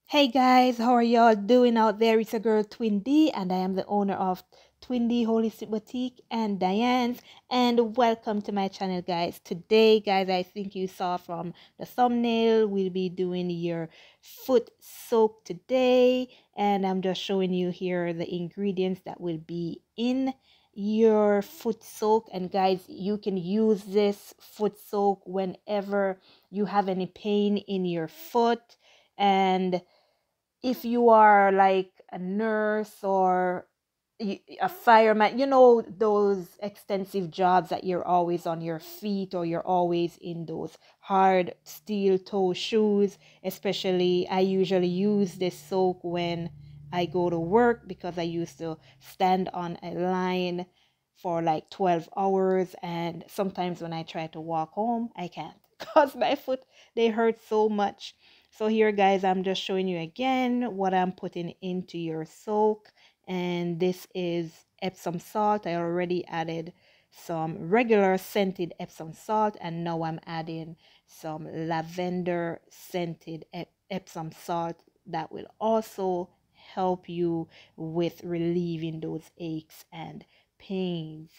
Hey guys, how are y'all doing out there? It's your girl Twin D, and I am the owner of Twin D Holistic Boutique and Diane's. And welcome to my channel, guys. Today, guys, I think you saw from the thumbnail, we'll be doing your foot soak today, and I'm just showing you here the ingredients that will be in your foot soak. And guys, you can use this foot soak whenever you have any pain in your foot. And if you are like a nurse or a fireman, those extensive jobs that you're always on your feet or you're always in those hard steel toe shoes. Especially, I usually use this soak when I go to work because I used to stand on a line for like 12 hours, and sometimes when I try to walk home, I can't because my foot, they hurt so much. So here, guys, I'm just showing you again what I'm putting into your soak. And this is Epsom salt. I already added some regular scented Epsom salt, and now I'm adding some lavender scented Epsom salt that will also help you with relieving those aches and pains.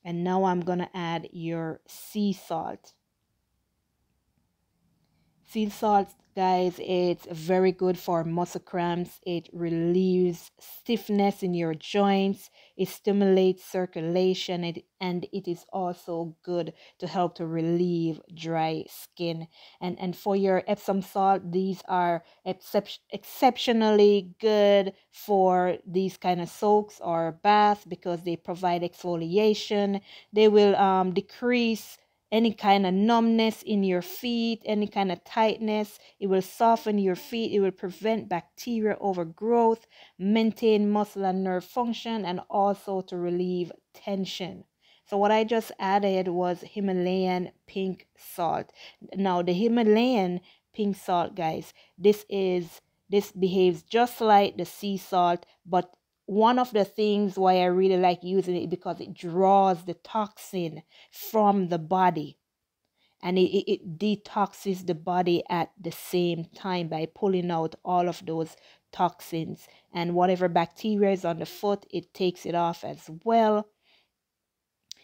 And now I'm gonna add your sea salt. Sea salt, guys, it's very good for muscle cramps. It relieves stiffness in your joints. It stimulates circulation, and it is also good to help to relieve dry skin. And for your Epsom salt, these are exceptionally good for these kind of soaks or baths because they provide exfoliation. They will decrease any kind of numbness in your feet, any kind of tightness. It will soften your feet. It will prevent bacteria overgrowth, maintain muscle and nerve function, and also to relieve tension. So what I just added was Himalayan pink salt. Now the Himalayan pink salt, guys, this behaves just like the sea salt, but one of the things why I really like using it because it draws the toxin from the body, and it detoxes the body at the same time by pulling out all of those toxins, and whatever bacteria is on the foot, it takes it off as well.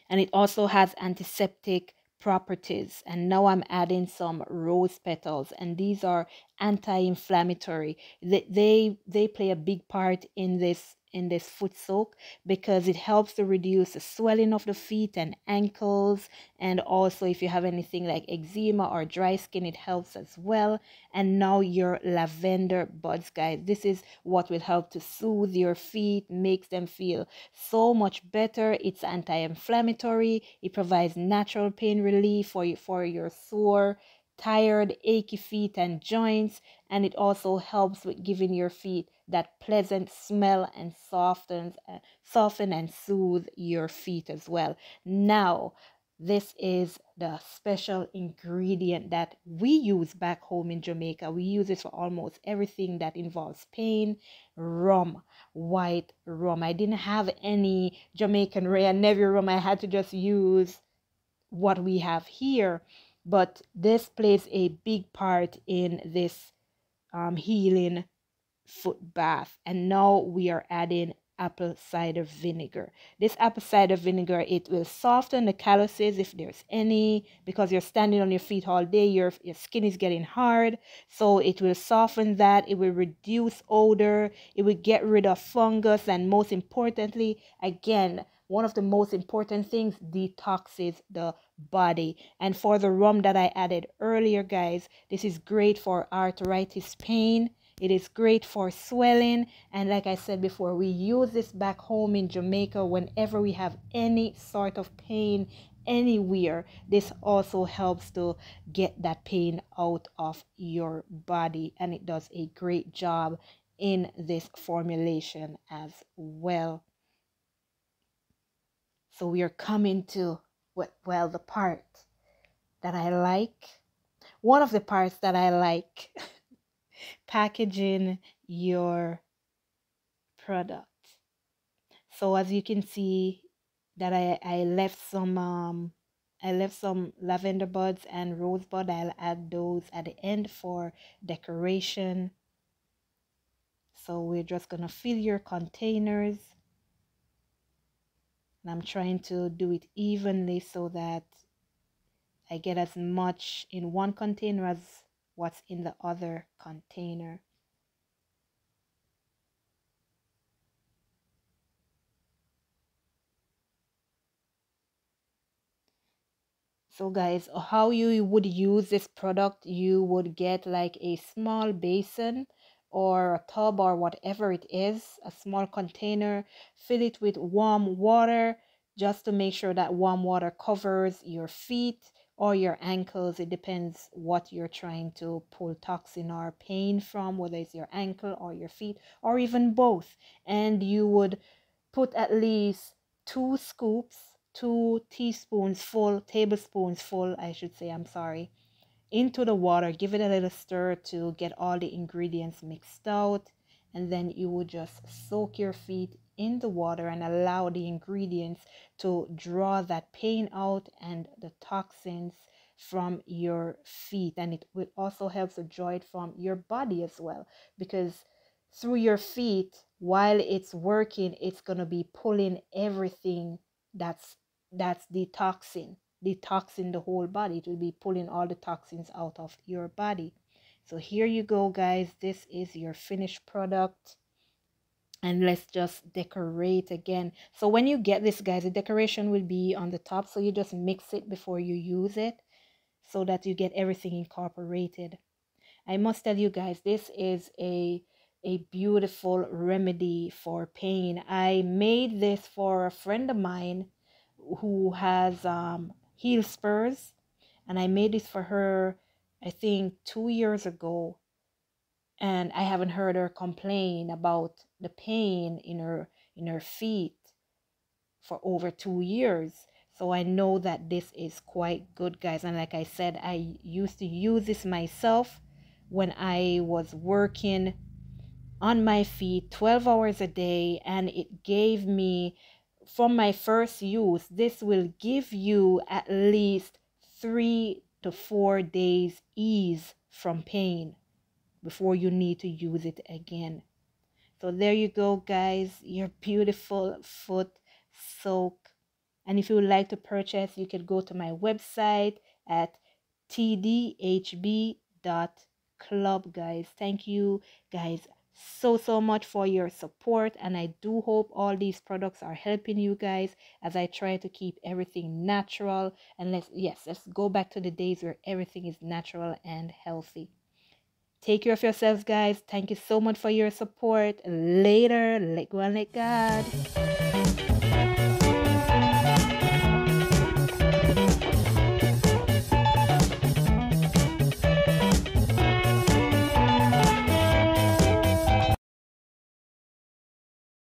And it also has antiseptic properties. And now I'm adding some rose petals, and these are anti-inflammatory. They play a big part in this foot soak because it helps to reduce the swelling of the feet and ankles, and also if you have anything like eczema or dry skin, it helps as well. And now your lavender buds, guys, this is what will help to soothe your feet, makes them feel so much better. It's anti-inflammatory. It provides natural pain relief for your sore, tired, achy feet and joints, and it also helps with giving your feet that pleasant smell and soften and soothe your feet as well. Now, this is the special ingredient that we use back home in Jamaica. We use it for almost everything that involves pain: rum, white rum. I didn't have any Jamaican Rare Navy rum. I had to just use what we have here. But this plays a big part in this healing foot bath. And now we are adding apple cider vinegar. This apple cider vinegar, it will soften the calluses if there's any, because you're standing on your feet all day, your skin is getting hard. So it will soften that. It will reduce odor. It will get rid of fungus, and most importantly, again, one of the most important things, detoxes the body. And for the rum that I added earlier, guys, this is great for arthritis pain. It is great for swelling. And like I said before, we use this back home in Jamaica whenever we have any sort of pain anywhere. This also helps to get that pain out of your body, and it does a great job in this formulation as well. So we are coming to well, the part that I like. One of the parts that I like, packaging your product. So as you can see that I left some lavender buds and rosebud. I'll add those at the end for decoration. So we're just gonna fill your containers, and I'm trying to do it evenly so that I get as much in one container as what's in the other container. So guys, how you would use this product, you would get like a small basin or a tub or whatever it is, a small container, fill it with warm water just to make sure that warm water covers your feet or your ankles. It depends what you're trying to pull toxin or pain from, whether it's your ankle or your feet or even both. And you would put at least 2 scoops, 2 teaspoons full, tablespoons full, I should say, I'm sorry, into the water. Give it a little stir to get all the ingredients mixed out. And then you would just soak your feet in the water and allow the ingredients to draw that pain out and the toxins from your feet. And it will also help to draw it from your body as well, because through your feet, while it's working, it's going to be pulling everything that's detoxing the whole body. It will be pulling all the toxins out of your body. So here you go, guys. This is your finished product. And let's just decorate again. So when you get this, guys, the decoration will be on the top. So you just mix it before you use it so that you get everything incorporated. I must tell you guys, this is a beautiful remedy for pain. I made this for a friend of mine who has heel spurs, and I made this for her, I think 2 years ago, and I haven't heard her complain about the pain in her feet for over 2 years. So I know that this is quite good, guys. And like I said, I used to use this myself when I was working on my feet 12 hours a day, and it gave me, from my first use, this will give you at least 3 to 4 days ease from pain before you need to use it again. So there you go, guys, your beautiful foot soak. And if you would like to purchase, you could go to my website at tdhb.club, guys. Thank you, guys, so much for your support, and I do hope all these products are helping you guys as I try to keep everything natural. And let's go back to the days where everything is natural and healthy. Take care of yourselves, guys. Thank you so much for your support. Later. Let go and let God.